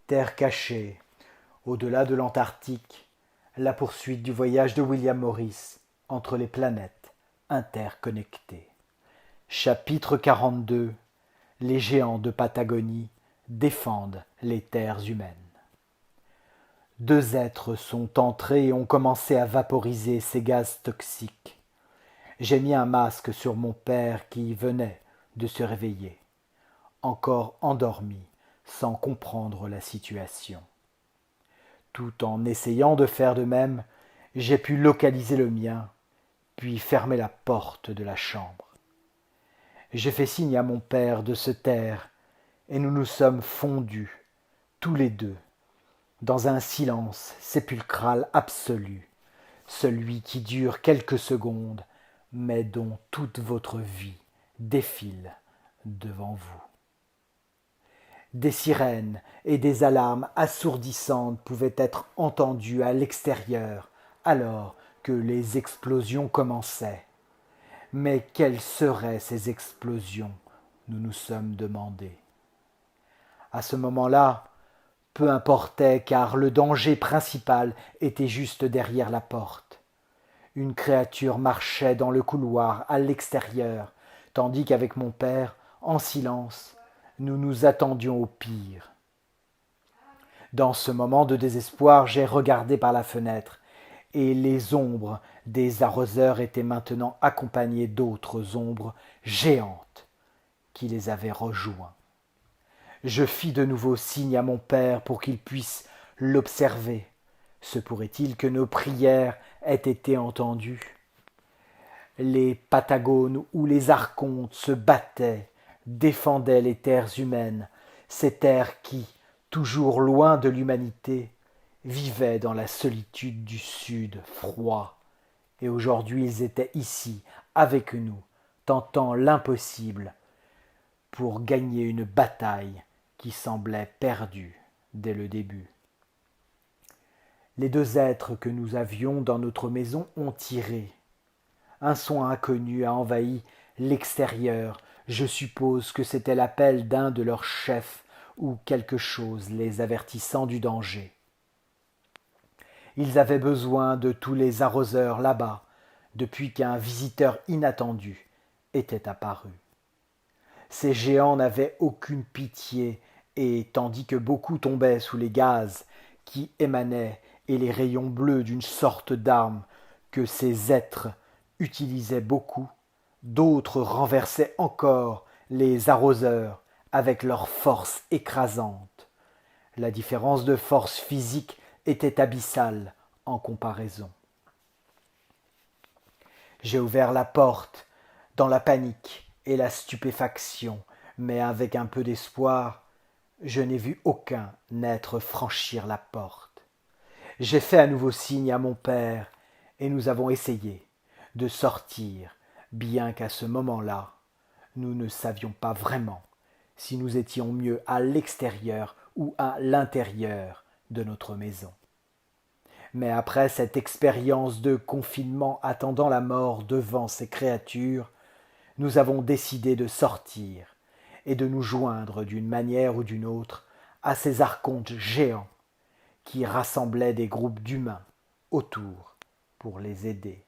Terre cachée, au-delà de l'Antarctique, la poursuite du voyage de William Morris entre les planètes interconnectées. Chapitre 42. Les géants de Patagonie défendent les terres humaines. Deux êtres sont entrés et ont commencé à vaporiser ces gaz toxiques. J'ai mis un masque sur mon père qui venait de se réveiller, encore endormi, sans comprendre la situation. Tout en essayant de faire de même, j'ai pu localiser le mien, puis fermer la porte de la chambre. J'ai fait signe à mon père de se taire, et nous nous sommes fondus, tous les deux, dans un silence sépulcral absolu, celui qui dure quelques secondes, mais dont toute votre vie défile devant vous. Des sirènes et des alarmes assourdissantes pouvaient être entendues à l'extérieur alors que les explosions commençaient. Mais quelles seraient ces explosions, nous nous sommes demandé. À ce moment-là, peu importait car le danger principal était juste derrière la porte. Une créature marchait dans le couloir à l'extérieur, tandis qu'avec mon père, en silence, nous nous attendions au pire. Dans ce moment de désespoir, j'ai regardé par la fenêtre, et les ombres des arroseurs étaient maintenant accompagnées d'autres ombres géantes qui les avaient rejoints. Je fis de nouveau signe à mon père pour qu'il puisse l'observer. Se pourrait-il que nos prières aient été entendues? Les Patagones ou les Archontes se battaient, défendaient les terres humaines, ces terres qui, toujours loin de l'humanité, vivaient dans la solitude du sud froid. Et aujourd'hui ils étaient ici, avec nous, tentant l'impossible, pour gagner une bataille qui semblait perdue dès le début. Les deux êtres que nous avions dans notre maison ont tiré. Un son inconnu a envahi l'extérieur. Je suppose que c'était l'appel d'un de leurs chefs ou quelque chose les avertissant du danger. Ils avaient besoin de tous les arroseurs là-bas, depuis qu'un visiteur inattendu était apparu. Ces géants n'avaient aucune pitié, et tandis que beaucoup tombaient sous les gaz qui émanaient et les rayons bleus d'une sorte d'arme que ces êtres utilisaient beaucoup, d'autres renversaient encore les arroseurs avec leur force écrasante. La différence de force physique était abyssale en comparaison. J'ai ouvert la porte dans la panique et la stupéfaction, mais avec un peu d'espoir, je n'ai vu aucun être franchir la porte. J'ai fait à nouveau signe à mon père, et nous avons essayé de sortir, bien qu'à ce moment-là, nous ne savions pas vraiment si nous étions mieux à l'extérieur ou à l'intérieur de notre maison. Mais après cette expérience de confinement attendant la mort devant ces créatures, nous avons décidé de sortir et de nous joindre d'une manière ou d'une autre à ces archontes géants qui rassemblaient des groupes d'humains autour pour les aider.